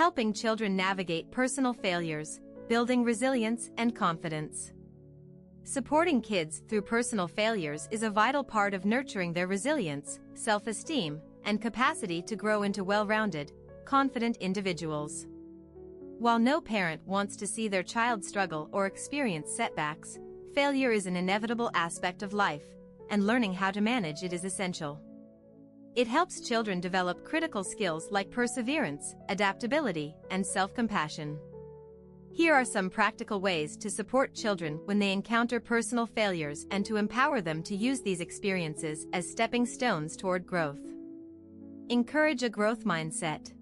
helping children navigate personal failures, building resilience and confidence. Supporting kids through personal failures is a vital part of nurturing their resilience, self-esteem, and capacity to grow into well-rounded, confident individuals. While no parent wants to see their child struggle or experience setbacks, failure is an inevitable aspect of life, and learning how to manage it is essential. It helps children develop critical skills like perseverance, adaptability, and self-compassion. Here are some practical ways to support children when they encounter personal failures and to empower them to use these experiences as stepping stones toward growth. Encourage a growth mindset.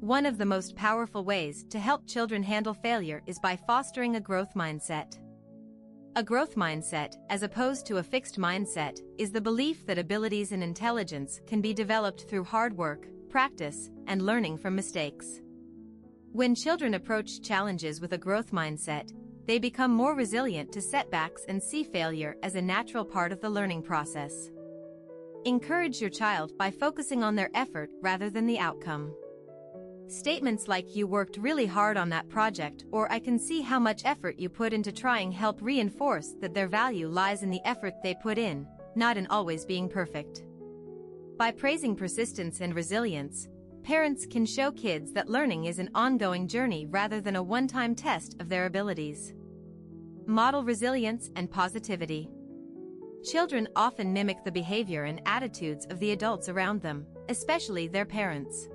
One of the most powerful ways to help children handle failure is by fostering a growth mindset. A growth mindset, as opposed to a fixed mindset, is the belief that abilities and intelligence can be developed through hard work, practice, and learning from mistakes. When children approach challenges with a growth mindset, they become more resilient to setbacks and see failure as a natural part of the learning process. Encourage your child by focusing on their effort rather than the outcome. Statements like "you worked really hard on that project" or "I can see how much effort you put into trying" help reinforce that their value lies in the effort they put in, not in always being perfect. By praising persistence and resilience, parents can show kids that learning is an ongoing journey rather than a one-time test of their abilities. Model resilience and positivity. Children often mimic the behavior and attitudes of the adults around them, especially their parents.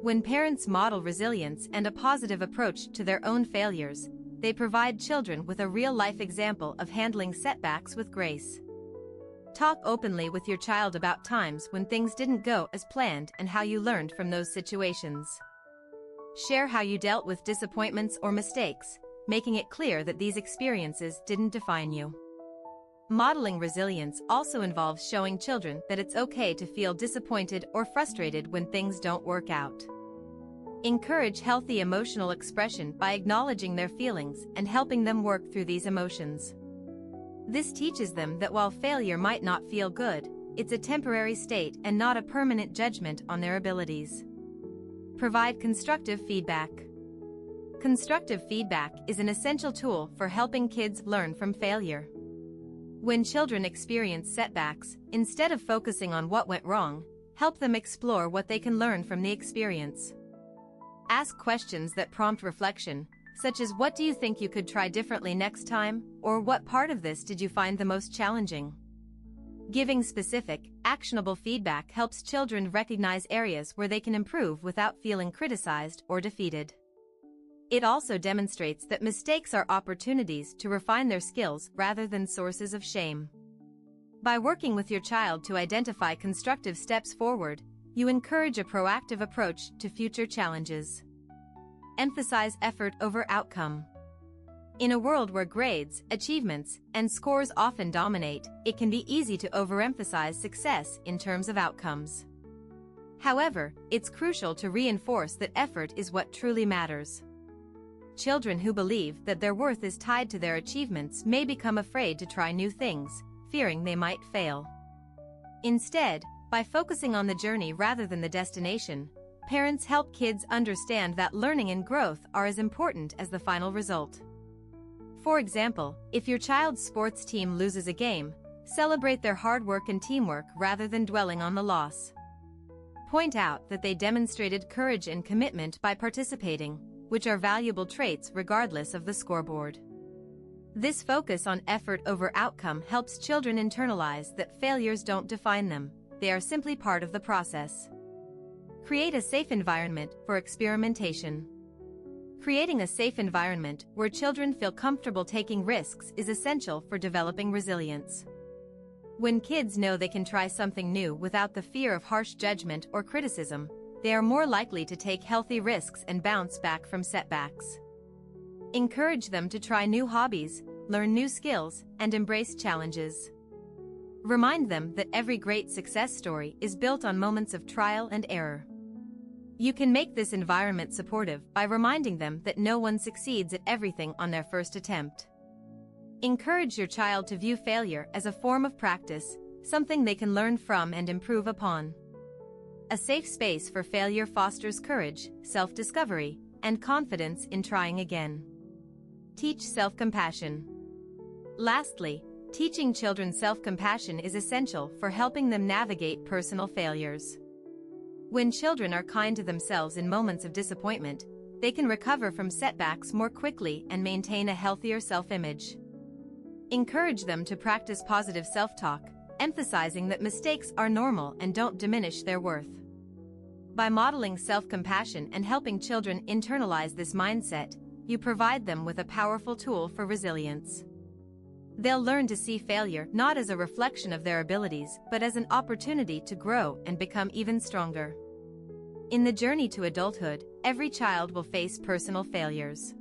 When parents model resilience and a positive approach to their own failures, they provide children with a real-life example of handling setbacks with grace. Talk openly with your child about times when things didn't go as planned and how you learned from those situations. Share how you dealt with disappointments or mistakes, making it clear that these experiences didn't define you. Modeling resilience also involves showing children that it's okay to feel disappointed or frustrated when things don't work out. Encourage healthy emotional expression by acknowledging their feelings and helping them work through these emotions. This teaches them that while failure might not feel good, it's a temporary state and not a permanent judgment on their abilities. Provide constructive feedback. Constructive feedback is an essential tool for helping kids learn from failure. When children experience setbacks, instead of focusing on what went wrong, help them explore what they can learn from the experience. Ask questions that prompt reflection, such as "what do you think you could try differently next time?" or "what part of this did you find the most challenging?" Giving specific, actionable feedback helps children recognize areas where they can improve without feeling criticized or defeated. It also demonstrates that mistakes are opportunities to refine their skills rather than sources of shame. By working with your child to identify constructive steps forward, you encourage a proactive approach to future challenges. Emphasize effort over outcome. In a world where grades, achievements, and scores often dominate, it can be easy to overemphasize success in terms of outcomes. However, it's crucial to reinforce that effort is what truly matters. Children who believe that their worth is tied to their achievements may become afraid to try new things, fearing they might fail. Instead, by focusing on the journey rather than the destination, parents help kids understand that learning and growth are as important as the final result. For example, if your child's sports team loses a game, celebrate their hard work and teamwork rather than dwelling on the loss. Point out that they demonstrated courage and commitment by participating, which are valuable traits regardless of the scoreboard. This focus on effort over outcome helps children internalize that failures don't define them, they are simply part of the process. Create a safe environment for experimentation. Creating a safe environment where children feel comfortable taking risks is essential for developing resilience. When kids know they can try something new without the fear of harsh judgment or criticism, they are more likely to take healthy risks and bounce back from setbacks. Encourage them to try new hobbies, learn new skills, and embrace challenges. Remind them that every great success story is built on moments of trial and error. You can make this environment supportive by reminding them that no one succeeds at everything on their first attempt. Encourage your child to view failure as a form of practice, something they can learn from and improve upon. A safe space for failure fosters courage, self-discovery, and confidence in trying again. Teach self-compassion. Lastly, teaching children self-compassion is essential for helping them navigate personal failures. When children are kind to themselves in moments of disappointment, they can recover from setbacks more quickly and maintain a healthier self-image. Encourage them to practice positive self-talk, emphasizing that mistakes are normal and don't diminish their worth. By modeling self-compassion and helping children internalize this mindset, you provide them with a powerful tool for resilience. They'll learn to see failure not as a reflection of their abilities but as an opportunity to grow and become even stronger. In the journey to adulthood, every child will face personal failures.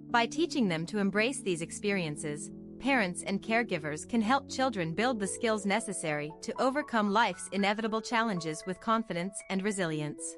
By teaching them to embrace these experiences, parents and caregivers can help children build the skills necessary to overcome life's inevitable challenges with confidence and resilience.